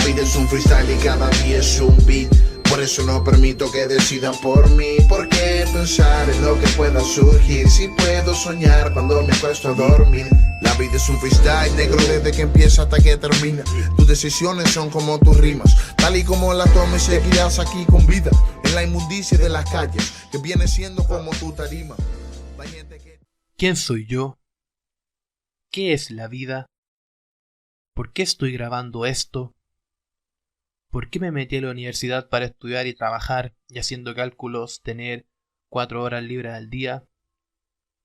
vida es un freestyle y cada día es un beat. Por eso no permito que decidan por mí. ¿Por qué pensar en lo que pueda surgir si puedo soñar cuando me acuesto a dormir? La vida es un freestyle negro desde que empieza hasta que termina. Tus decisiones son como tus rimas. Tal y como las tomes seguirás aquí con vida en la inmundicia de las calles, que viene siendo como tu tarima. ¿Quién soy yo? ¿Qué es la vida? ¿Por qué estoy grabando esto? ¿Por qué me metí a la universidad para estudiar y trabajar y haciendo cálculos tener 4 horas libres al día?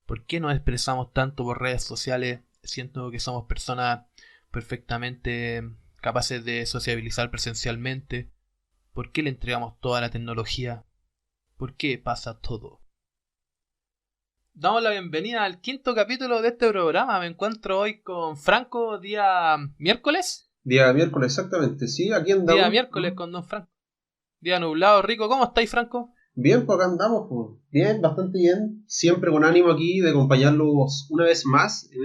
¿Por qué nos expresamos tanto por redes sociales siendo que somos personas perfectamente capaces de sociabilizar presencialmente? ¿Por qué le entregamos toda la tecnología? ¿Por qué pasa todo? Damos la bienvenida al 5º capítulo de este programa. Me encuentro hoy con Franco, día miércoles. Día miércoles, exactamente, sí, aquí andamos. Día miércoles con don Franco. Día nublado, rico. ¿Cómo estáis, Franco? Bien, pues acá andamos, pues. Bien, bastante bien. Siempre con ánimo aquí de acompañarlos una vez más en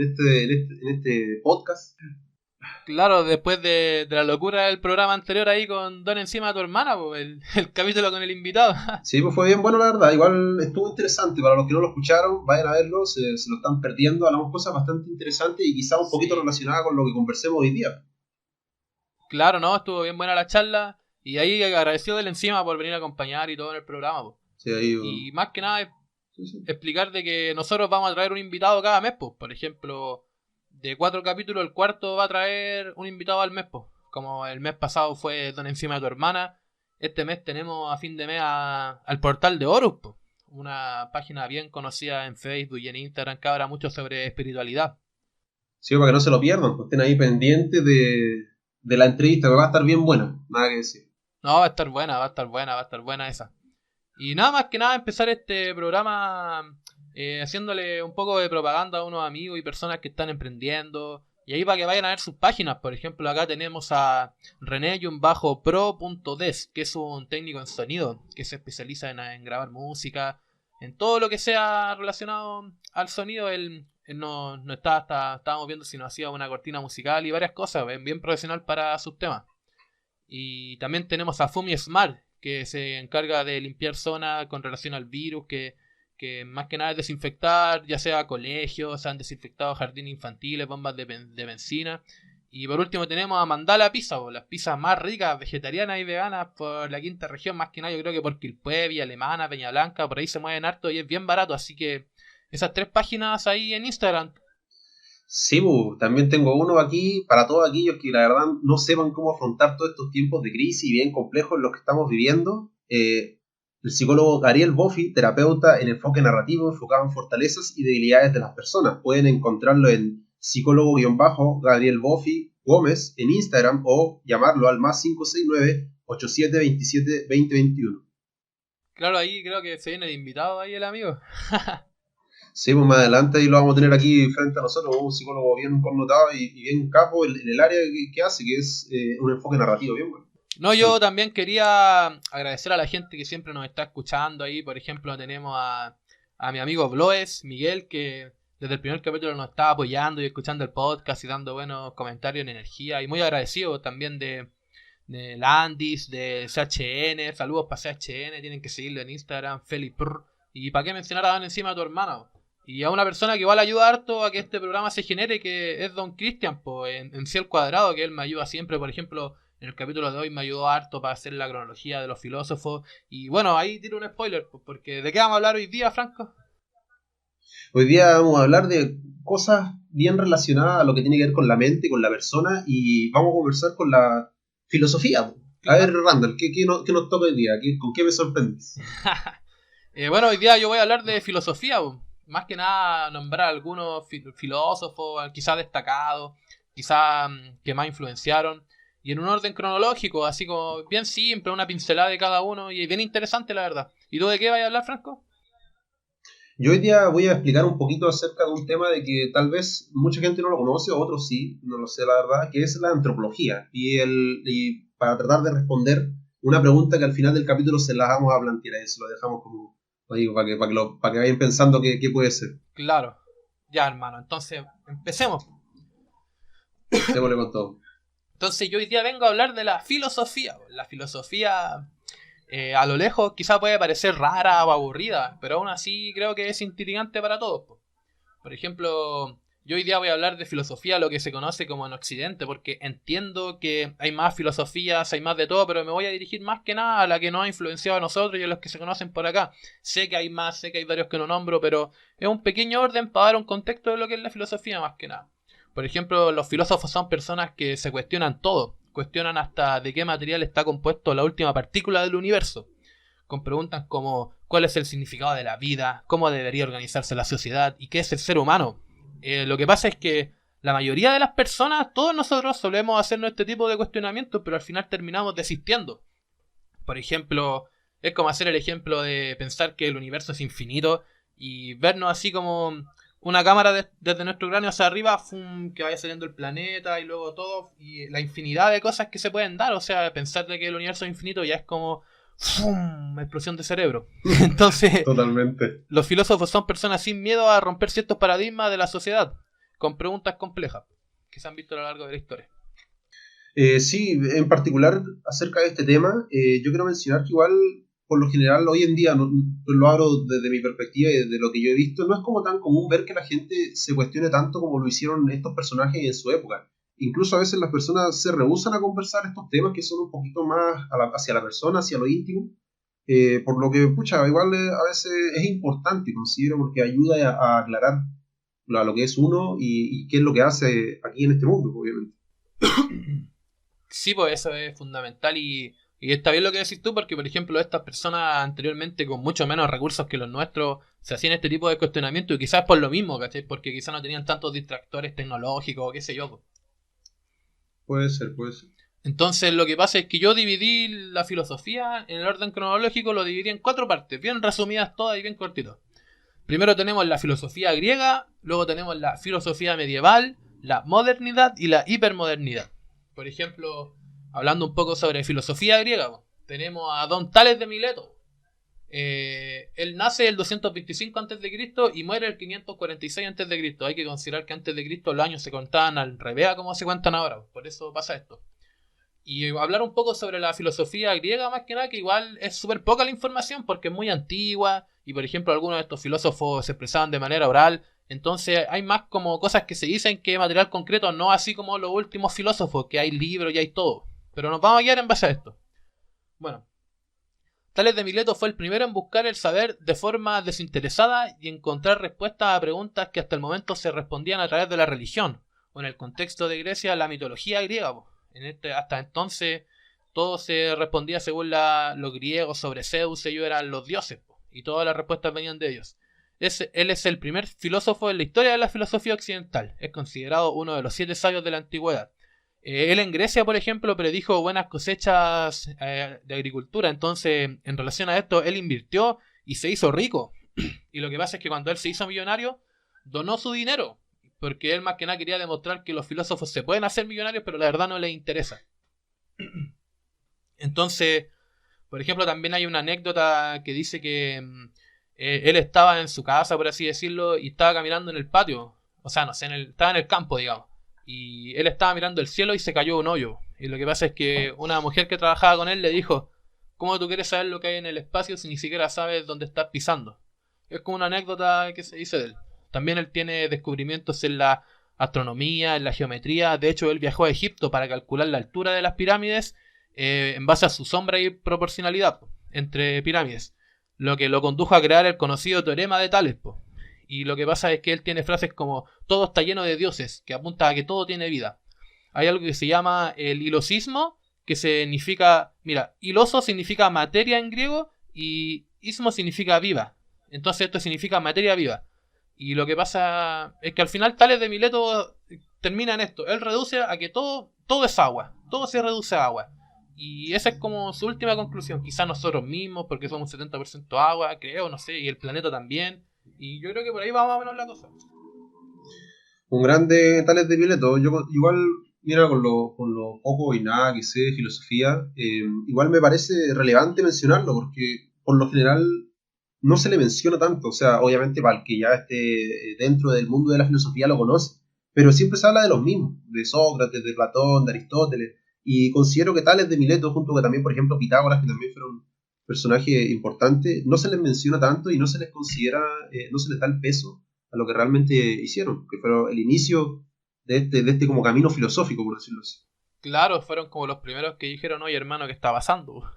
este podcast. Claro, después de la locura del programa anterior ahí con Don Encima a tu hermana, pues, el capítulo con el invitado. Sí, pues fue bien bueno, la verdad. Igual estuvo interesante. Para los que no lo escucharon, vayan a verlo, se lo están perdiendo. Hablamos cosas bastante interesantes y quizá un poquito relacionadas con lo que conversemos hoy día. Claro, no, estuvo bien buena la charla. Y ahí agradecido del Encima por venir a acompañar y todo en el programa, pues. Sí, ahí, Y más que nada sí. explicar de que nosotros vamos a traer un invitado cada mes, pues. Por ejemplo, de 4 capítulos, el cuarto va a traer un invitado al mes, pues. Como el mes pasado fue Don Encima de tu hermana, este mes tenemos a fin de mes al Portal de Horus, pues. Una página bien conocida en Facebook y en Instagram que habla mucho sobre espiritualidad. Sí, para que no se lo pierdan, pues estén ahí pendientes de la entrevista, que va a estar bien buena, nada que decir. No, va a estar buena esa. Y nada más que nada empezar este programa haciéndole un poco de propaganda a unos amigos y personas que están emprendiendo. Y ahí para que vayan a ver sus páginas. Por ejemplo, acá tenemos a René-pro.des, que es un técnico en sonido, que se especializa en grabar música, en todo lo que sea relacionado al sonido. Él no estábamos viendo si nos hacía una cortina musical y varias cosas, bien profesional para sus temas. Y también tenemos a Fumi Smart, que se encarga de limpiar zonas con relación al virus, que más que nada es desinfectar, ya sea colegios, se han desinfectado jardines infantiles, bombas de benzina. Y por último tenemos a Mandala Pizza, las pizzas más ricas, vegetarianas y veganas por la quinta región, más que nada yo creo que por Quilpué, Villa Alemana, Peña Blanca, por ahí se mueven harto y es bien barato, así que esas 3 páginas ahí en Instagram. Sí, también tengo uno aquí para todos aquellos que la verdad no sepan cómo afrontar todos estos tiempos de crisis bien complejos en los que estamos viviendo. El psicólogo Gabriel Boffi, terapeuta en enfoque narrativo enfocado en fortalezas y debilidades de las personas. Pueden encontrarlo en psicólogo-Gabriel Boffi Gómez en Instagram o llamarlo al más 569-8727-2021. Claro, ahí creo que se viene de invitado ahí el amigo. Sí, pues más adelante ahí lo vamos a tener aquí frente a nosotros, un psicólogo bien connotado y bien capo en el área que hace, que es un enfoque narrativo bien bueno. No, yo también quería agradecer a la gente que siempre nos está escuchando ahí. Por ejemplo, tenemos a mi amigo Bloes, Miguel, que desde el primer capítulo nos está apoyando y escuchando el podcast y dando buenos comentarios en energía. Y muy agradecido también de Landis, de CHN. Saludos para CHN, tienen que seguirlo en Instagram, Felipe. Y para qué mencionar a Don Encima a tu hermano. Y a una persona que igual ayuda harto a que este programa se genere, que es Don Cristian, en sí al cuadrado, que él me ayuda siempre. Por ejemplo, en el capítulo de hoy me ayudó harto para hacer la cronología de los filósofos. Y bueno, ahí tiro un spoiler, porque ¿de qué vamos a hablar hoy día, Franco? Hoy día vamos a hablar de cosas bien relacionadas a lo que tiene que ver con la mente, con la persona, y vamos a conversar con la filosofía. A ver, Randall, ¿qué nos toca hoy día? ¿Con qué me sorprendes? Bueno, hoy día yo voy a hablar de filosofía, más que nada nombrar algunos filósofos, quizás destacados, quizás que más influenciaron, y en un orden cronológico, así como bien simple, una pincelada de cada uno, y bien interesante la verdad. ¿Y tú de qué vas a hablar, Franco? Yo hoy día voy a explicar un poquito acerca de un tema de que tal vez mucha gente no lo conoce, otros sí, no lo sé la verdad, que es la antropología. Y para tratar de responder una pregunta que al final del capítulo se la vamos a plantear, y se lo dejamos como, digo, para que vayan pensando qué puede ser. Claro, ya hermano, entonces empecemos. Démosle con todo. Entonces yo hoy día vengo a hablar de la filosofía. La filosofía a lo lejos quizá puede parecer rara o aburrida, pero aún así creo que es intrigante para todos. Por ejemplo, yo hoy día voy a hablar de filosofía, lo que se conoce como en Occidente, porque entiendo que hay más filosofías, hay más de todo, pero me voy a dirigir más que nada a la que nos ha influenciado a nosotros y a los que se conocen por acá. Sé que hay más, sé que hay varios que no nombro, pero es un pequeño orden para dar un contexto de lo que es la filosofía más que nada. Por ejemplo, los filósofos son personas que se cuestionan todo, cuestionan hasta de qué material está compuesto la última partícula del universo, con preguntas como cuál es el significado de la vida, cómo debería organizarse la sociedad y qué es el ser humano. Lo que pasa es que la mayoría de las personas, todos nosotros solemos hacernos este tipo de cuestionamientos, pero al final terminamos desistiendo. Por ejemplo, es como hacer el ejemplo de pensar que el universo es infinito y vernos así como una cámara desde nuestro cráneo hacia arriba, que vaya saliendo el planeta y luego todo, y la infinidad de cosas que se pueden dar. O sea, pensar de que el universo es infinito ya es como ¡fum! Explosión de cerebro. Entonces, Totalmente. los filósofos son personas sin miedo a romper ciertos paradigmas de la sociedad, con preguntas complejas que se han visto a lo largo de la historia. Sí, en particular acerca de este tema, yo quiero mencionar que igual, por lo general, hoy en día, lo hablo desde mi perspectiva y desde lo que yo he visto, no es como tan común ver que la gente se cuestione tanto como lo hicieron estos personajes en su época. Incluso a veces las personas se rehúsan a conversar estos temas que son un poquito más hacia la persona, hacia lo íntimo, por lo que, pucha, igual a veces es importante, considero, porque ayuda a aclarar a lo que es uno y qué es lo que hace aquí en este mundo, obviamente. Sí, pues eso es fundamental y está bien lo que decís tú, porque por ejemplo estas personas anteriormente con mucho menos recursos que los nuestros se hacían este tipo de cuestionamiento y quizás por lo mismo, ¿cachai? Porque quizás no tenían tantos distractores tecnológicos o qué sé yo, pues. Puede ser, puede ser. Entonces lo que pasa es que yo dividí la filosofía en el orden cronológico, lo dividí en 4 partes, bien resumidas todas y bien cortitas. Primero tenemos la filosofía griega, luego tenemos la filosofía medieval, la modernidad y la hipermodernidad. Por ejemplo, hablando un poco sobre filosofía griega, tenemos a Don Tales de Mileto. Él nace el 225 a.C. y muere el 546 a.C. Hay que considerar que antes de Cristo los años se contaban al revés a como se cuentan ahora, por eso pasa esto. Y hablar un poco sobre la filosofía griega más que nada, que igual es súper poca la información porque es muy antigua y por ejemplo algunos de estos filósofos se expresaban de manera oral, entonces hay más como cosas que se dicen que material concreto, no así como los últimos filósofos, que hay libros y hay todo. Pero nos vamos a guiar en base a esto. Bueno, Tales de Mileto fue el primero en buscar el saber de forma desinteresada y encontrar respuestas a preguntas que hasta el momento se respondían a través de la religión, o en el contexto de Grecia, la mitología griega. Hasta entonces todo se respondía según los griegos sobre Zeus, ellos eran los dioses, y todas las respuestas venían de ellos. Él es el primer filósofo en la historia de la filosofía occidental, es considerado uno de los 7 sabios de la antigüedad. Él en Grecia, por ejemplo, predijo buenas cosechas de agricultura, entonces en relación a esto él invirtió y se hizo rico. Y lo que pasa es que cuando él se hizo millonario, donó su dinero, porque él más que nada quería demostrar que los filósofos se pueden hacer millonarios, pero la verdad no les interesa. Entonces, por ejemplo, también hay una anécdota que dice que él estaba en su casa, por así decirlo, y estaba caminando en el patio, o sea, no sé, estaba en el campo, digamos, y él estaba mirando el cielo y se cayó un hoyo. Y lo que pasa es que una mujer que trabajaba con él le dijo: ¿cómo tú quieres saber lo que hay en el espacio si ni siquiera sabes dónde estás pisando? Es como una anécdota que se dice de él. También él tiene descubrimientos en la astronomía, en la geometría. De hecho, él viajó a Egipto para calcular la altura de las pirámides en base a su sombra y proporcionalidad entre pirámides, lo que lo condujo a crear el conocido teorema de Tales. Y lo que pasa es que él tiene frases como todo está lleno de dioses, que apunta a que todo tiene vida. Hay algo que se llama el hilosismo, que significa, mira, hiloso significa materia en griego y ismo significa viva. Entonces esto significa materia viva. Y lo que pasa es que al final Tales de Mileto termina en esto. Él reduce a que todo es agua. Todo se reduce a agua. Y esa es como su última conclusión. Quizás nosotros mismos, porque somos un 70% agua, creo, no sé, y el planeta también. Y yo creo que por ahí va más o menos la cosa. Un grande Tales de Mileto. Yo igual, mira, con lo poco y nada que sé de filosofía, igual me parece relevante mencionarlo, porque por lo general no se le menciona tanto. O sea, obviamente para el que ya esté dentro del mundo de la filosofía lo conoce, pero siempre se habla de los mismos, de Sócrates, de Platón, de Aristóteles, y considero que Tales de Mileto, junto con también, por ejemplo, Pitágoras, que también fueron personajes importantes, no se les menciona tanto y no se les considera, no se les da el peso a lo que realmente hicieron, que fue el inicio de este como camino filosófico, por decirlo así. Claro, fueron como los primeros que dijeron, oye hermano, ¿qué está pasando?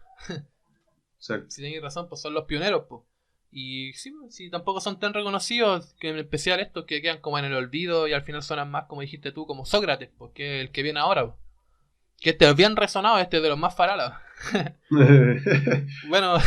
Exacto. Si tenéis razón, pues son los pioneros, pues. Y sí, sí, tampoco son tan reconocidos, que en especial estos que quedan como en el olvido y al final suenan más, como dijiste tú, como Sócrates, porque es el que viene ahora, pues. Que este es bien resonado, este es de los más faralas. Bueno,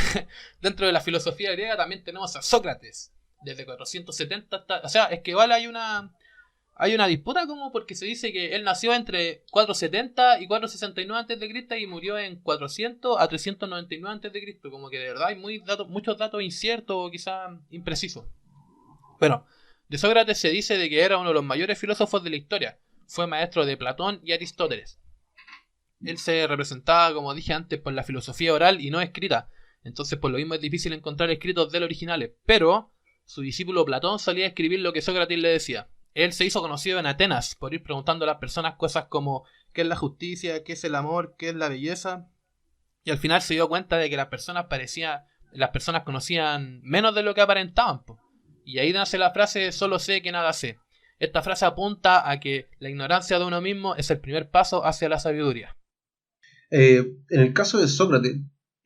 dentro de la filosofía griega también tenemos a Sócrates, desde 470 hasta... O sea, es que igual hay una disputa como porque se dice que él nació entre 470 y 469 a.C. y murió en 400 a 399 a.C. Como que de verdad hay muchos datos inciertos o quizás imprecisos. Bueno, de Sócrates se dice de que era uno de los mayores filósofos de la historia. Fue maestro de Platón y Aristóteles. Él se representaba, como dije antes, por la filosofía oral y no escrita. Entonces por lo mismo es difícil encontrar escritos de él originales. Pero su discípulo Platón solía escribir lo que Sócrates le decía. Él se hizo conocido en Atenas por ir preguntando a las personas cosas como qué es la justicia, qué es el amor, qué es la belleza. Y al final se dio cuenta de que las personas conocían menos de lo que aparentaban, po. Y ahí nace la frase solo sé que nada sé. Esta frase apunta a que la ignorancia de uno mismo es el primer paso hacia la sabiduría. En el caso de Sócrates,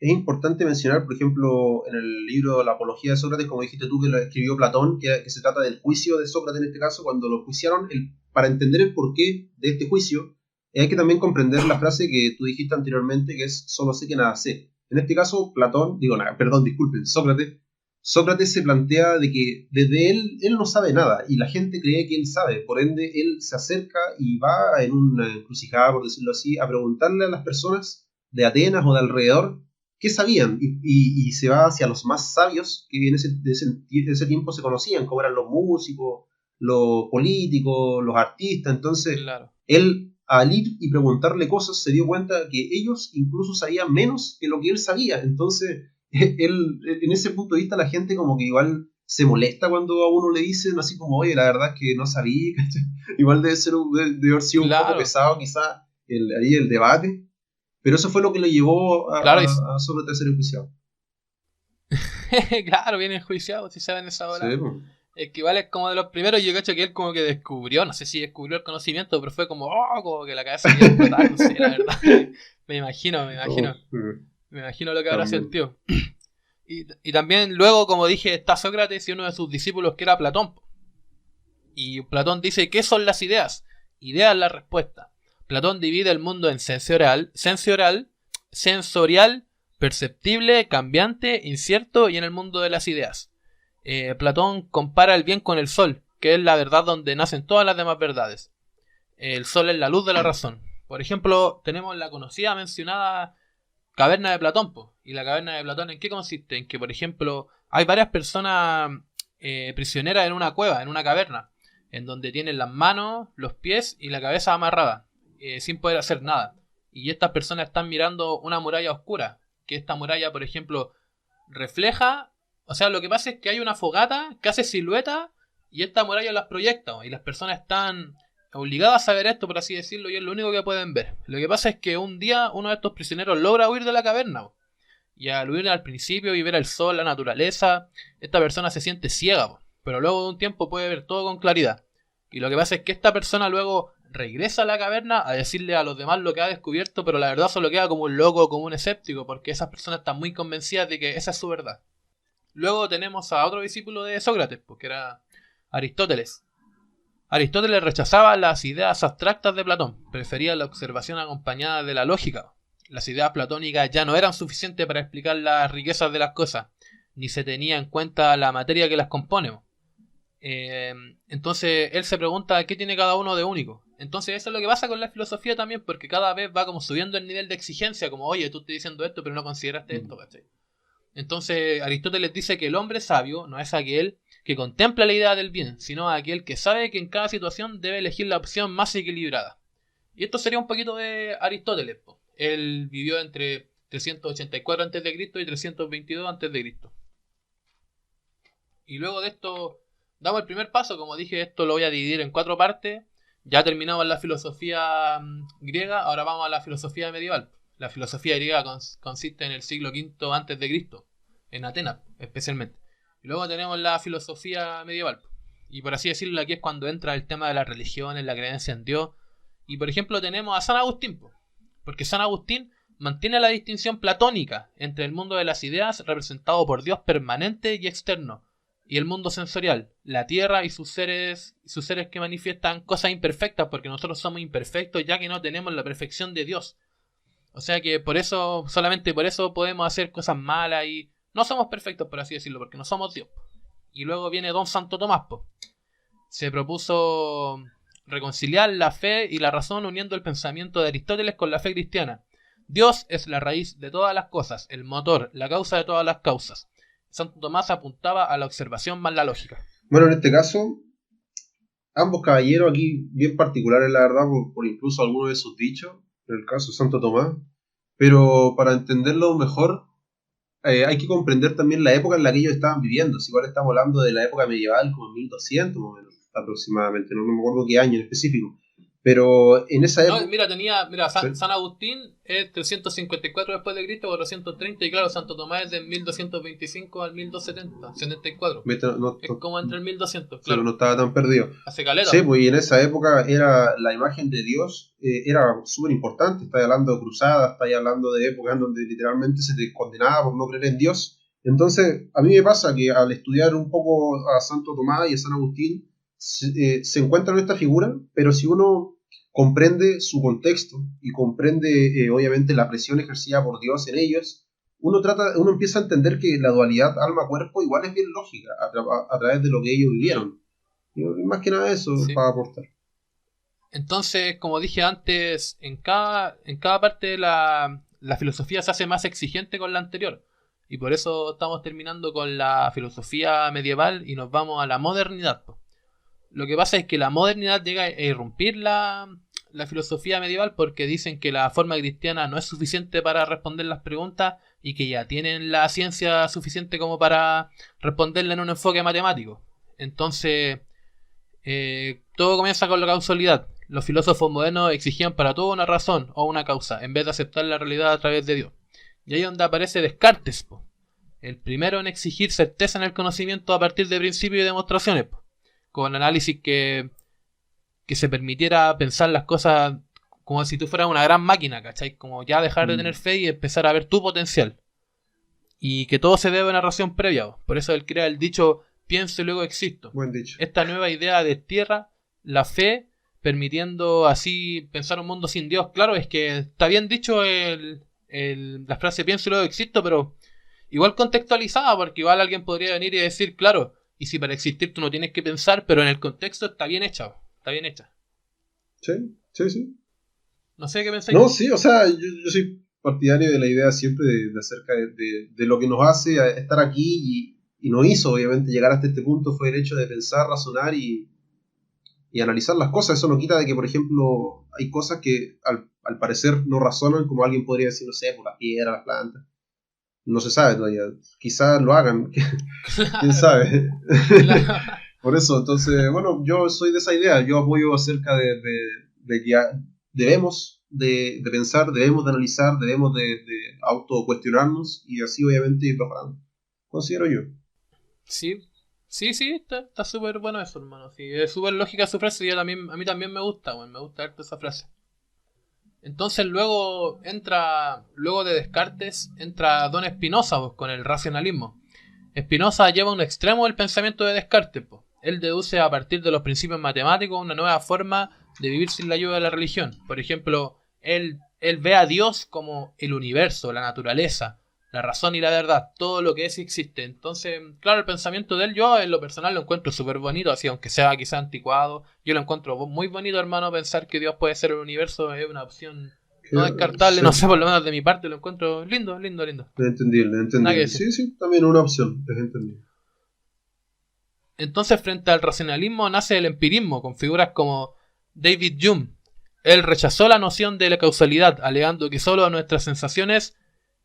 es importante mencionar, por ejemplo, en el libro La Apología de Sócrates, como dijiste tú, que lo escribió Platón, que se trata del juicio de Sócrates en este caso, cuando lo juiciaron, para entender el porqué de este juicio, hay que también comprender la frase que tú dijiste anteriormente, que es solo sé que nada sé. En este caso, Sócrates se plantea de que desde él no sabe nada y la gente cree que él sabe, por ende él se acerca y va en una encrucijada, por decirlo así, a preguntarle a las personas de Atenas o de alrededor qué sabían y se va hacia los más sabios que en ese tiempo se conocían, como eran los músicos, los políticos, los artistas. Entonces Claro. él, al ir y preguntarle cosas, se dio cuenta que ellos incluso sabían menos que lo que él sabía. Entonces él, en ese punto de vista, la gente como que igual se molesta cuando a uno le dicen así como, oye, la verdad es que no sabía. Igual debe haber sido un poco Claro. pesado quizás ahí el debate, pero eso fue lo que le llevó Claro, a Sócrates a ser enjuiciado. claro, bien enjuiciado, si saben esa hora. Sí, pues. Es que igual es como de los primeros, yo cacho que él como que descubrió, no sé si descubrió el conocimiento, pero fue como, como que la cabeza le iba a explotar, no sé, la verdad. Me imagino lo que habrá También. sentido. Y también luego, como dije, está Sócrates y uno de sus discípulos que era Platón. Y Platón dice, ¿qué son las ideas? Ideas es la respuesta. Platón divide el mundo en sensorial, perceptible, cambiante, incierto y en el mundo de las ideas. Platón compara el bien con el sol, que es la verdad donde nacen todas las demás verdades. El sol es la luz de la razón. Por ejemplo, tenemos la conocida mencionada caverna de Platón. ¿Y la caverna de Platón en qué consiste? En que, por ejemplo, hay varias personas prisioneras en una cueva, en una caverna, en donde tienen las manos, los pies y la cabeza amarrada, sin poder hacer nada. Y estas personas están mirando una muralla oscura, que esta muralla, por ejemplo, refleja. O sea, lo que pasa es que hay una fogata que hace silueta y esta muralla las proyecta, y las personas están obligadas a ver esto, por así decirlo, y es lo único que pueden ver. Lo que pasa es que un día uno de estos prisioneros logra huir de la caverna, y al huir al principio y ver el sol, la naturaleza, esta persona se siente ciega, pero luego de un tiempo puede ver todo con claridad. Y lo que pasa es que esta persona luego regresa a la caverna a decirle a los demás lo que ha descubierto, pero la verdad solo queda como un loco, como un escéptico, porque esas personas están muy convencidas de que esa es su verdad. Luego tenemos a otro discípulo de Sócrates, porque era Aristóteles. Aristóteles rechazaba las ideas abstractas de Platón, prefería la observación acompañada de la lógica. Las ideas platónicas ya no eran suficientes para explicar las riquezas de las cosas, ni se tenía en cuenta la materia que las compone. Entonces él se pregunta qué tiene cada uno de único. Entonces eso es lo que pasa con la filosofía también, porque cada vez va como subiendo el nivel de exigencia, como oye, tú estás diciendo esto pero no consideraste esto, ¿cachai? Entonces Aristóteles dice que el hombre sabio no es aquel que contempla la idea del bien, sino aquel que sabe que en cada situación debe elegir la opción más equilibrada. Y esto sería un poquito de Aristóteles. Él vivió entre 384 a.C. y 322 a.C. Y luego de esto damos el primer paso. Como dije, esto lo voy a dividir en 4 partes. Ya terminamos la filosofía griega, ahora vamos a la filosofía medieval. La filosofía griega consiste en el siglo V antes de Cristo, en Atenas especialmente. Y luego tenemos la filosofía medieval. Y por así decirlo, aquí es cuando entra el tema de las religiones, la creencia en Dios. Y por ejemplo tenemos a San Agustín, porque San Agustín mantiene la distinción platónica entre el mundo de las ideas, representado por Dios permanente y externo, y el mundo sensorial, la tierra y sus seres que manifiestan cosas imperfectas, porque nosotros somos imperfectos ya que no tenemos la perfección de Dios. O sea que por eso, solamente por eso podemos hacer cosas malas y no somos perfectos, por así decirlo, porque no somos Dios. Y luego viene Don Santo Tomás, se propuso reconciliar la fe y la razón uniendo el pensamiento de Aristóteles con la fe cristiana. Dios es la raíz de todas las cosas, el motor, la causa de todas las causas. Santo Tomás apuntaba a la observación más la lógica. Bueno, en este caso, ambos caballeros aquí bien particulares, la verdad, por incluso algunos de sus dichos, en el caso de Santo Tomás, pero para entenderlo mejor, hay que comprender también la época en la que ellos estaban viviendo. Si igual estamos hablando de la época medieval, como 1200 más o menos, aproximadamente, no me acuerdo qué año en específico. Pero en esa época... No, ¿Sí? San Agustín es 354 después de Cristo, 430, y claro, Santo Tomás es de 1225 al 1270, 74. Es como entre el 1200, claro. Pero no estaba tan perdido. Hace caleta. Sí, pues y en esa época era la imagen de Dios era súper importante. Estáis hablando de cruzadas, estáis hablando de épocas donde literalmente se te condenaba por no creer en Dios. Entonces, a mí me pasa que al estudiar un poco a Santo Tomás y a San Agustín, se encuentra en esta figura, pero si uno comprende su contexto y comprende obviamente la presión ejercida por Dios en ellos, uno empieza a entender que la dualidad alma-cuerpo igual es bien lógica a través de lo que ellos vivieron. Y más que nada eso Sí. para aportar. Entonces, como dije antes, en cada parte la filosofía se hace más exigente con la anterior. Y por eso estamos terminando con la filosofía medieval y nos vamos a la modernidad. Lo que pasa es que la modernidad llega a irrumpir la filosofía medieval porque dicen que la forma cristiana no es suficiente para responder las preguntas y que ya tienen la ciencia suficiente como para responderla en un enfoque matemático. Entonces, todo comienza con la causalidad. Los filósofos modernos exigían para todo una razón o una causa, en vez de aceptar la realidad a través de Dios. Y ahí es donde aparece Descartes, el primero en exigir certeza en el conocimiento a partir de principios y demostraciones, con análisis que se permitiera pensar las cosas como si tú fueras una gran máquina, ¿cachai? Como ya dejar de tener fe y empezar a ver tu potencial. Y que todo se debe a una razón previa. Por eso él crea el dicho, pienso y luego existo. Buen dicho. Esta nueva idea destierra la fe, permitiendo así pensar un mundo sin Dios. Claro, es que está bien dicho la frase pienso y luego existo, pero igual contextualizada, porque igual alguien podría venir y decir, claro, y si para existir tú no tienes que pensar, pero en el contexto está bien hecha. Está bien hecha. Sí. No sé qué pensáis. No, sí, o sea, yo soy partidario de la idea siempre de acerca de lo que nos hace estar aquí y nos hizo, obviamente, llegar hasta este punto fue el hecho de pensar, razonar y analizar las cosas. Eso no quita de que, por ejemplo, hay cosas que al parecer no razonan, como alguien podría decir, no sé, por la piedra, las plantas. No se sabe todavía. Quizás lo hagan. ¿Quién sabe? Por eso, entonces, bueno, yo soy de esa idea. Yo apoyo acerca de que debemos de pensar, debemos de analizar, debemos de autocuestionarnos y así obviamente ir mejorando. Considero yo. Sí, está súper bueno eso, hermano. Sí, es súper lógica su frase y a mí también me gusta, bueno, me gusta harto esa frase. Entonces luego de Descartes, entra Don Spinoza con el racionalismo. Spinoza lleva a un extremo el pensamiento de Descartes. Él deduce a partir de los principios matemáticos una nueva forma de vivir sin la ayuda de la religión. Por ejemplo, él ve a Dios como el universo, la naturaleza, la razón y la verdad, todo lo que es y existe. Entonces, claro, el pensamiento de él, yo en lo personal lo encuentro súper bonito, así aunque sea quizá anticuado, yo lo encuentro muy bonito, hermano. Pensar que Dios puede ser el universo es una opción no descartable, Sí. no sé, por lo menos de mi parte lo encuentro lindo. Es entendible. Sí, también una opción, es entendible. Entonces, frente al racionalismo nace el empirismo, con figuras como David Hume. Él rechazó la noción de la causalidad, alegando que solo nuestras sensaciones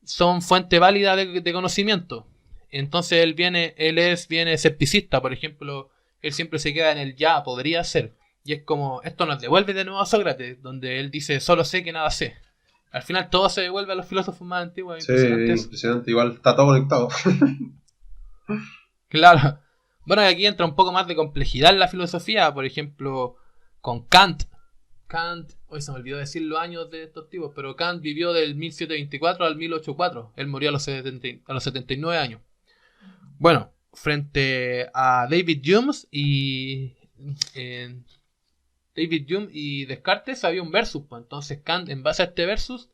son fuente válida de conocimiento. Entonces él es bien escepticista, por ejemplo, él siempre se queda en el ya, podría ser. Y es como, esto nos devuelve de nuevo a Sócrates, donde él dice, solo sé que nada sé. Al final todo se devuelve a los filósofos más antiguos. Sí, impresionante. Igual está todo conectado. Claro. Bueno, y aquí entra un poco más de complejidad en la filosofía, por ejemplo, con Kant. Kant, hoy se me olvidó decir los años de estos tipos, pero Kant vivió del 1724 al 1804. Él murió a los 79 años. Bueno, frente a David Hume y Descartes había un versus. Pues. Entonces Kant, en base a este versus,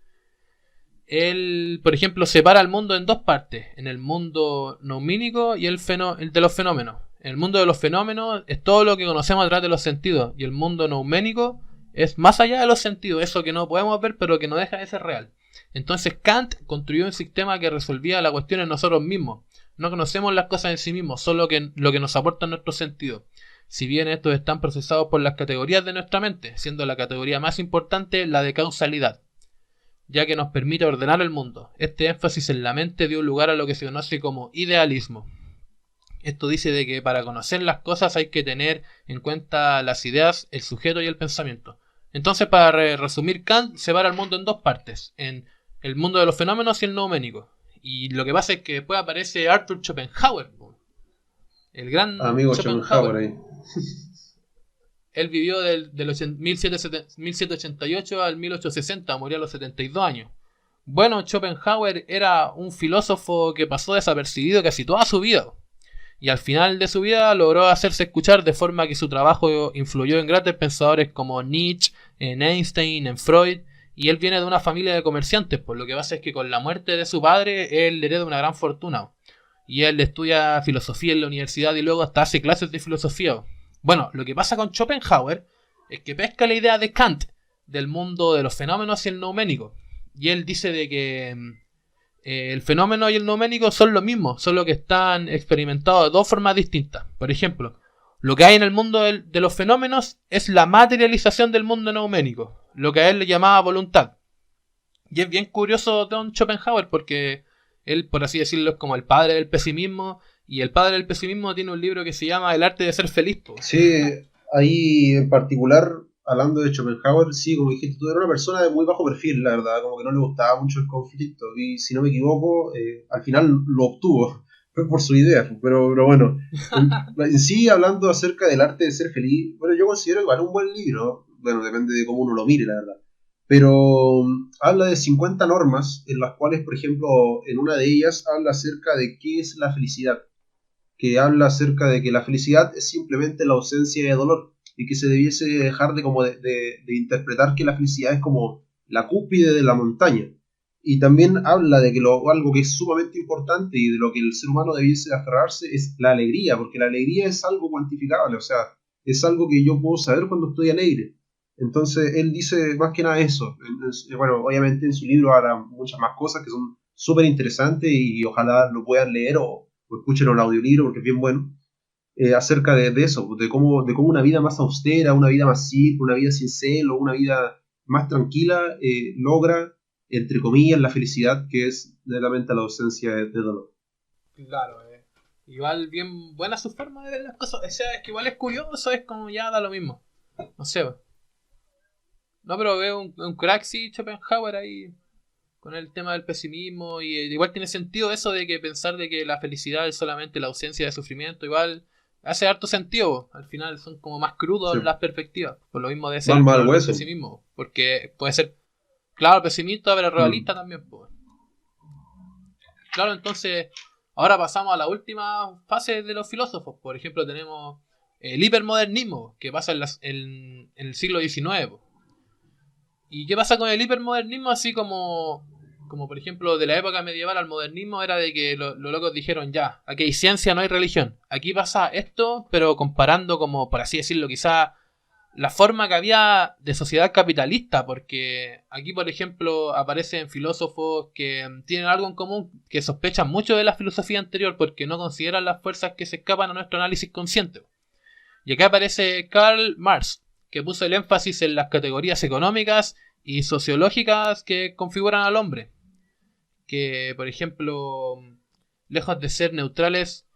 él, por ejemplo, separa el mundo en dos partes. En el mundo noumínico y el de los fenómenos. En el mundo de los fenómenos es todo lo que conocemos a través de los sentidos. Y el mundo nouménico es más allá de los sentidos. Eso que no podemos ver pero que no deja de ser real. Entonces Kant construyó un sistema que resolvía la cuestión en nosotros mismos. No conocemos las cosas en sí mismos, solo lo que nos aporta nuestros sentidos. Si bien estos están procesados por las categorías de nuestra mente, siendo la categoría más importante la de causalidad, ya que nos permite ordenar el mundo. Este énfasis en la mente dio lugar a lo que se conoce como idealismo. Esto dice de que para conocer las cosas hay que tener en cuenta las ideas, el sujeto y el pensamiento. Entonces, para resumir, Kant separa el mundo en dos partes, en el mundo de los fenómenos y el nouménico. Y lo que pasa es que después aparece Arthur Schopenhauer, el gran amigo Schopenhauer ahí. Él vivió del 1788 al 1860, murió a los 72 años. Bueno, Schopenhauer era un filósofo que pasó desapercibido casi toda su vida. Y al final de su vida logró hacerse escuchar de forma que su trabajo influyó en grandes pensadores como Nietzsche, en Einstein, en Freud. Y él viene de una familia de comerciantes, por lo que pasa es que con la muerte de su padre, él hereda una gran fortuna. Y él estudia filosofía en la universidad y luego hasta hace clases de filosofía. Bueno, lo que pasa con Schopenhauer es que pesca la idea de Kant del mundo de los fenómenos y el nouménico. Y él dice de que el fenómeno y el nouménico son lo mismo, solo que están experimentados de dos formas distintas. Por ejemplo, lo que hay en el mundo de los fenómenos es la materialización del mundo nouménico, lo que a él le llamaba voluntad. Y es bien curioso Don Schopenhauer porque él, por así decirlo, es como el padre del pesimismo. Y el padre del pesimismo tiene un libro que se llama El arte de ser feliz. Sí, ahí en particular, hablando de Schopenhauer, sí, como dijiste tú, era una persona de muy bajo perfil, la verdad, como que no le gustaba mucho el conflicto. Y si no me equivoco, al final lo obtuvo. Fue por su idea, pero bueno. En sí, hablando acerca del arte de ser feliz, bueno, yo considero igual un buen libro. Bueno, depende de cómo uno lo mire, la verdad. Pero habla de 50 normas, en las cuales, por ejemplo, en una de ellas habla acerca de qué es la felicidad. Que habla acerca de que la felicidad es simplemente la ausencia de dolor y que se debiese dejar de interpretar que la felicidad es como la cúspide de la montaña. Y también habla de que algo que es sumamente importante y de lo que el ser humano debiese aferrarse es la alegría, porque la alegría es algo cuantificable, o sea, es algo que yo puedo saber cuando estoy alegre. Entonces él dice más que nada eso. Bueno, obviamente en su libro habla muchas más cosas que son súper interesantes y ojalá lo puedan leer o escuchen el audiolibro porque es bien bueno, acerca de eso, de cómo una vida más austera, una vida más simple, una vida sin celo, una vida más tranquila logra, entre comillas, la felicidad, que es netamente la ausencia de dolor. Claro, igual bien buena su forma de ver las cosas, o sea, es que igual es curioso, es como ya da lo mismo, no sé. No, pero veo un crack, sí, Schopenhauer ahí con el tema del pesimismo y igual tiene sentido eso de que pensar de que la felicidad es solamente la ausencia de sufrimiento, igual hace harto sentido, al final son como más crudos las perspectivas, por lo mismo de ser el pesimismo, porque puede ser, claro, pesimista pero realista también, pues. Claro, entonces ahora pasamos a la última fase de los filósofos, por ejemplo tenemos el hipermodernismo, que pasa en el siglo XIX, pues. ¿Y qué pasa con el hipermodernismo? Así como por ejemplo de la época medieval al modernismo era de que los locos dijeron ya, aquí hay ciencia, no hay religión. Aquí pasa esto, pero comparando como, por así decirlo, quizá la forma que había de sociedad capitalista, porque aquí por ejemplo aparecen filósofos que tienen algo en común, que sospechan mucho de la filosofía anterior porque no consideran las fuerzas que se escapan a nuestro análisis consciente. Y acá aparece Karl Marx, que puso el énfasis en las categorías económicas y sociológicas que configuran al hombre. Que, por ejemplo, lejos de ser neutrales,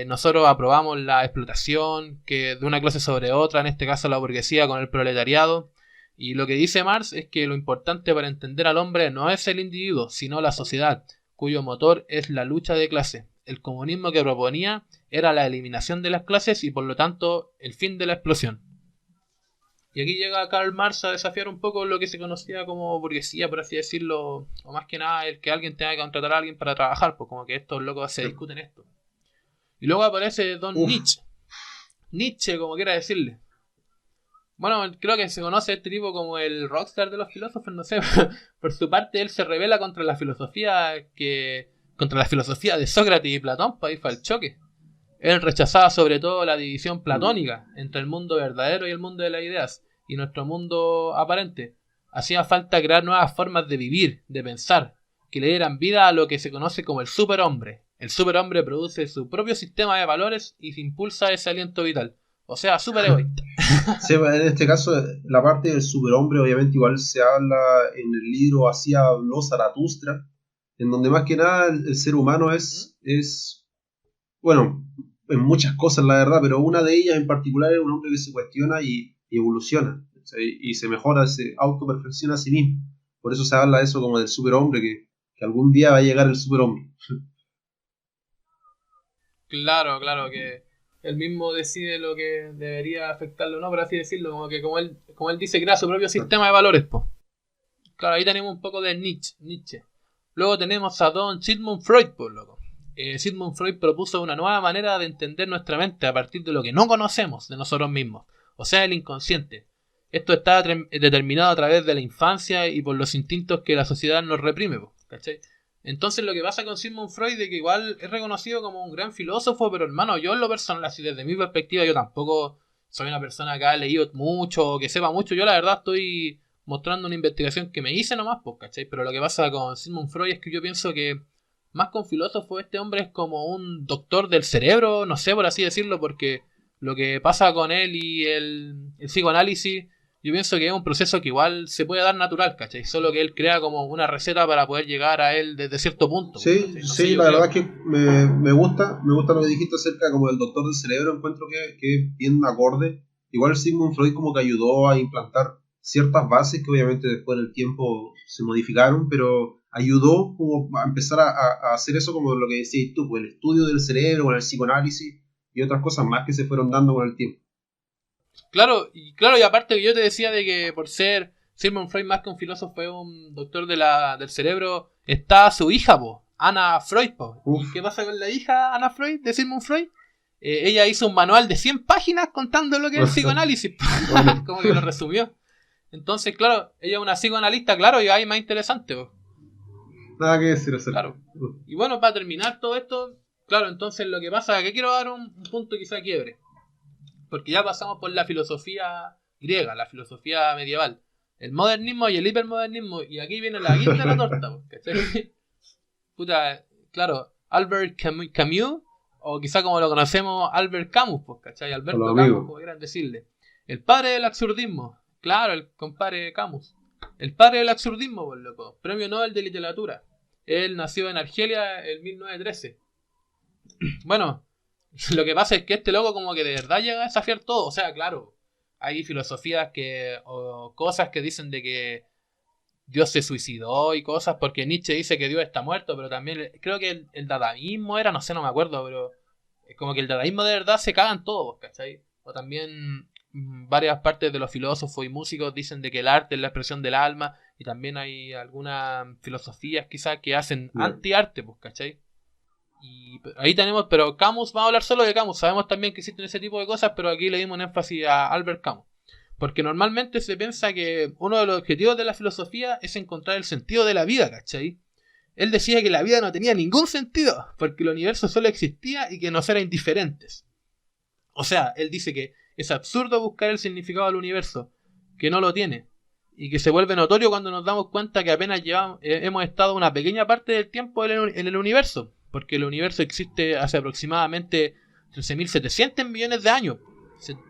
nosotros aprobamos la explotación que de una clase sobre otra, en este caso la burguesía con el proletariado. Y lo que dice Marx es que lo importante para entender al hombre no es el individuo, sino la sociedad, cuyo motor es la lucha de clase. El comunismo que proponía era la eliminación de las clases y por lo tanto el fin de la explosión. Y aquí llega Karl Marx a desafiar un poco lo que se conocía como burguesía, por así decirlo, o más que nada el que alguien tenga que contratar a alguien para trabajar, pues como que estos locos se discuten esto. Y luego aparece Don Nietzsche. Nietzsche, como quiera decirle. Bueno, creo que se conoce a este tipo como el rockstar de los filósofos, no sé. Por su parte, él se rebela contra la filosofía de Sócrates y Platón, para ir para el choque. Él rechazaba sobre todo la división platónica entre el mundo verdadero y el mundo de las ideas, y nuestro mundo aparente. Hacía falta crear nuevas formas de vivir, de pensar, que le dieran vida a lo que se conoce como el superhombre. El superhombre produce su propio sistema de valores y impulsa ese aliento vital. O sea, super egoísta. Sí, en este caso, la parte del superhombre, obviamente, igual se habla en el libro Así habló Zaratustra, en donde más que nada el ser humano es, bueno, en muchas cosas la verdad, pero una de ellas en particular es un hombre que se cuestiona y evoluciona, ¿sí? Y se mejora, se autoperfecciona a sí mismo. Por eso se habla de eso como del superhombre, que algún día va a llegar el superhombre. Claro, que él mismo decide lo que debería afectarlo o no, por así decirlo, como él dice, crea su propio sistema de valores, po. Claro, ahí tenemos un poco de Nietzsche. Luego tenemos a Don Sigmund Freud, por loco. Sigmund Freud propuso una nueva manera de entender nuestra mente a partir de lo que no conocemos de nosotros mismos, o sea, el inconsciente. Esto está determinado a través de la infancia y por los instintos que la sociedad nos reprime, ¿cachai? Entonces lo que pasa con Sigmund Freud es que igual es reconocido como un gran filósofo, pero hermano, yo en lo personal, así desde mi perspectiva, yo tampoco soy una persona que ha leído mucho o que sepa mucho. Yo la verdad estoy mostrando una investigación que me hice nomás, ¿cachai? Pero lo que pasa con Sigmund Freud es que yo pienso que más que un filósofo, este hombre es como un doctor del cerebro, no sé, por así decirlo, porque lo que pasa con él y el psicoanálisis, yo pienso que es un proceso que igual se puede dar natural, ¿cachai? Solo que él crea como una receta para poder llegar a él desde cierto punto. Sí, no sí, sé, la verdad es que me gusta lo que dijiste acerca como del doctor del cerebro, encuentro que es bien acorde. Igual Sigmund Freud como que ayudó a implantar ciertas bases que obviamente después del tiempo se modificaron, pero ayudó como a empezar a hacer eso como lo que decías tú, pues el estudio del cerebro, con el psicoanálisis y otras cosas más que se fueron dando con el tiempo. Claro, y aparte que yo te decía de que por ser Sigmund Freud más que un filósofo fue un doctor del cerebro, está su hija, Anna Freud, ¿Y qué pasa con la hija Anna Freud de Sigmund Freud? Ella hizo un manual de 100 páginas contando lo que es el psicoanálisis, como que lo resumió. Entonces, claro, ella es una psicoanalista, claro, y ahí más interesante, Nada que decir acerca. Claro. Y bueno, para terminar todo esto, claro, entonces lo que pasa es que quiero dar un punto quizá quiebre. Porque ya pasamos por la filosofía griega, la filosofía medieval, el modernismo y el hipermodernismo, y aquí viene la guinda de la torta, ¿cachai? Puta, claro, Albert Camus, o quizá como lo conocemos, Albert Camus, ¿cachai? Alberto Camus, como quieran decirle. El padre del absurdismo, claro, el compadre Camus. El padre del absurdismo, por loco, premio Nobel de literatura. Él nació en Argelia en 1913. Bueno, lo que pasa es que este loco como que de verdad llega a desafiar todo. O sea, claro, hay filosofías o cosas que dicen de que Dios se suicidó y cosas, porque Nietzsche dice que Dios está muerto, pero también creo que el dadaísmo era, no sé, no me acuerdo, pero es como que el dadaísmo de verdad se cagan todos, ¿cachai? O también varias partes de los filósofos y músicos dicen de que el arte es la expresión del alma, y también hay algunas filosofías quizás que hacen anti-arte, ¿cachai? Y ahí tenemos, pero Camus, vamos a hablar solo de Camus. Sabemos también que existen ese tipo de cosas, pero aquí le dimos un énfasis a Albert Camus. Porque normalmente se piensa que uno de los objetivos de la filosofía es encontrar el sentido de la vida, ¿cachai? Él decía que la vida no tenía ningún sentido, porque el universo solo existía y que nos era indiferentes. O sea, él dice que es absurdo buscar el significado del universo, que no lo tiene, y que se vuelve notorio cuando nos damos cuenta que apenas hemos estado una pequeña parte del tiempo en el universo. Porque el universo existe hace aproximadamente 13.700 millones de años.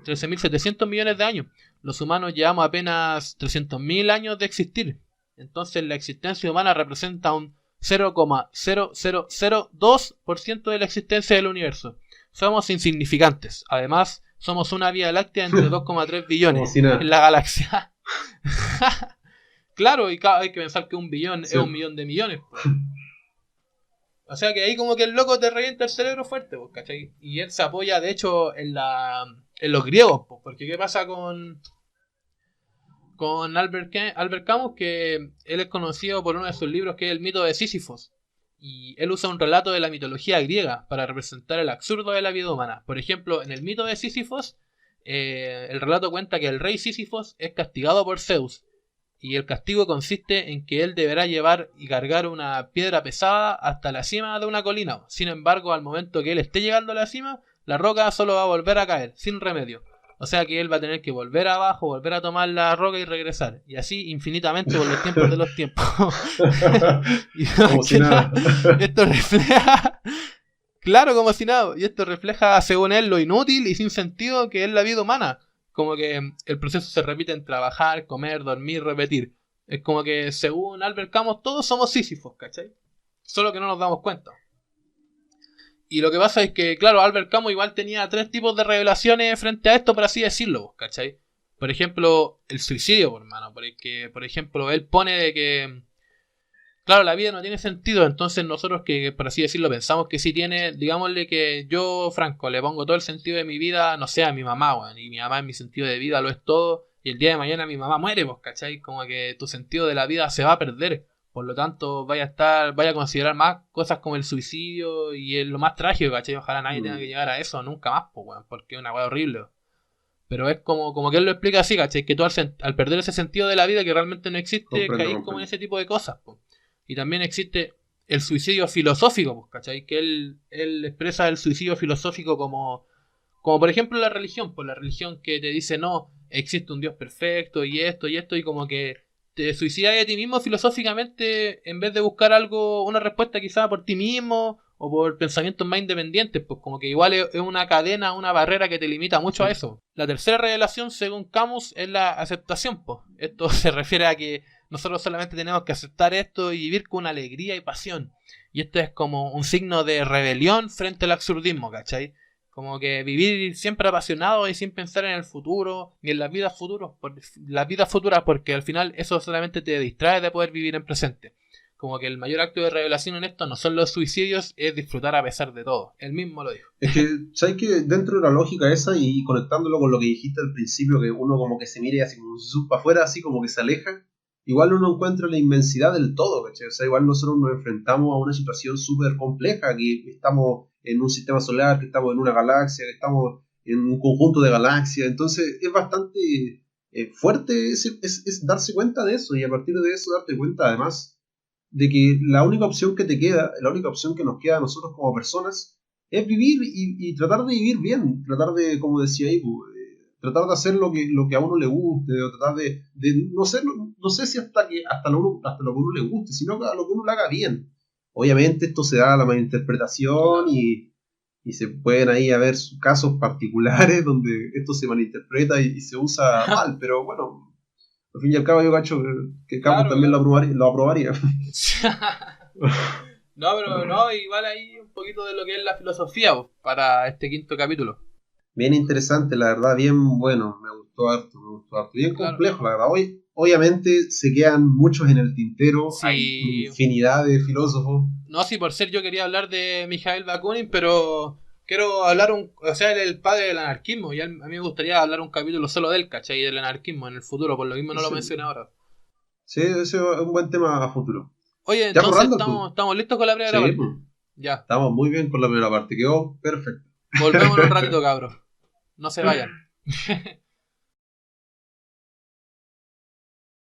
13.700 millones de años. Los humanos llevamos apenas 300.000 años de existir. Entonces la existencia humana representa un 0,0002% de la existencia del universo. Somos insignificantes. Además, somos una vía láctea entre 2,3 billones si en la galaxia. Claro, y hay que pensar que 1 billón es 1 millón de millones. Pues. O sea que ahí como que el loco te revienta el cerebro fuerte, pues, ¿cachai? Y él se apoya, de hecho, en los griegos, pues, porque ¿qué pasa con Albert Camus? Que él es conocido por uno de sus libros que es el mito de Sísifos. Y él usa un relato de la mitología griega para representar el absurdo de la vida humana. Por ejemplo, en el mito de Sísifos, el relato cuenta que el rey Sísifos es castigado por Zeus. Y el castigo consiste en que él deberá llevar y cargar una piedra pesada hasta la cima de una colina. Sin embargo, al momento que él esté llegando a la cima, la roca solo va a volver a caer, sin remedio. O sea que él va a tener que volver abajo, volver a tomar la roca y regresar. Y así infinitamente por los tiempos de los tiempos. Y como si nada. Esto refleja... Claro, como si nada. Y esto refleja, según él, lo inútil y sin sentido que es la vida humana. Como que el proceso se repite en trabajar, comer, dormir, repetir. Es como que, según Albert Camus, todos somos Sísifos, ¿cachai? Solo que no nos damos cuenta. Y lo que pasa es que, claro, Albert Camus igual tenía 3 tipos de revelaciones frente a esto, por así decirlo, ¿cachai? Por ejemplo, el suicidio, hermano. Porque, por ejemplo, él pone de que, claro, la vida no tiene sentido. Entonces nosotros que, por así decirlo, pensamos que sí tiene. Digámosle que yo, Franco, le pongo todo el sentido de mi vida, no sé, a mi mamá, weón. Y mi mamá en mi sentido de vida lo es todo. Y el día de mañana mi mamá muere, pues, ¿cachai? Como que tu sentido de la vida se va a perder. Por lo tanto, vaya a considerar más cosas como el suicidio y es lo más trágico, ¿cachai? Ojalá nadie tenga que llegar a eso nunca más, pues, weón, porque es una weá horrible. Pero es como que él lo explica así, ¿cachai? Que tú al perder ese sentido de la vida que realmente no existe, caís como en ese tipo de cosas, pues. Y también existe el suicidio filosófico, pues, ¿cachai? Que él expresa el suicidio filosófico como por ejemplo la religión, pues la religión que te dice no, existe un Dios perfecto y esto, y como que te suicidas a ti mismo filosóficamente en vez de buscar algo, una respuesta quizá por ti mismo o por pensamientos más independientes, pues como que igual es una cadena, una barrera que te limita mucho a eso. La tercera revelación, según Camus, es la aceptación, pues. Esto se refiere a que nosotros solamente tenemos que aceptar esto y vivir con alegría y pasión. Y esto es como un signo de rebelión frente al absurdismo, ¿cachai? Como que vivir siempre apasionado y sin pensar en el futuro ni en las vidas futuras, porque al final eso solamente te distrae de poder vivir en presente. Como que el mayor acto de revelación en esto no son los suicidios, es disfrutar a pesar de todo. Él mismo lo dijo. Es que, ¿sabes que dentro de la lógica esa y conectándolo con lo que dijiste al principio, que uno como que se mire así como se para afuera, así como que se aleja, igual uno encuentra la inmensidad del todo, ¿cachai? O sea, igual nosotros nos enfrentamos a una situación súper compleja, que estamos en un sistema solar, que estamos en una galaxia, que estamos en un conjunto de galaxias, entonces es bastante fuerte es darse cuenta de eso y a partir de eso darte cuenta además de que la única opción que te queda, la única opción que nos queda a nosotros como personas es vivir y tratar de vivir bien, tratar de, como decía Ibu, tratar de hacer lo que a uno le guste, o tratar de no sé si hasta lo que a uno le guste, sino a lo que uno le haga bien. Obviamente esto se da a la malinterpretación y se pueden ahí haber casos particulares donde esto se malinterpreta y se usa mal, pero bueno, al fin y al cabo yo cacho que Camus claro, también lo aprobaría. No, pero no, igual hay un poquito de lo que es la filosofía para este 5º capítulo. Bien interesante, la verdad, bien bueno, me gustó harto. Bien complejo, claro. La verdad. Obviamente se quedan muchos en el tintero, sí. Hay infinidad de filósofos. No, sí, por ser yo quería hablar de Mikhail Bakunin, pero quiero hablar el padre del anarquismo, y a mí me gustaría hablar un capítulo solo de él, ¿cachai? Del anarquismo en el futuro, por lo mismo no lo mencioné ahora. Sí, ese es un buen tema a futuro. Oye, entonces estamos listos con la primera parte. Ya. Estamos muy bien con la primera parte, quedó perfecto. Volvemos en un ratito, cabros. No se vayan.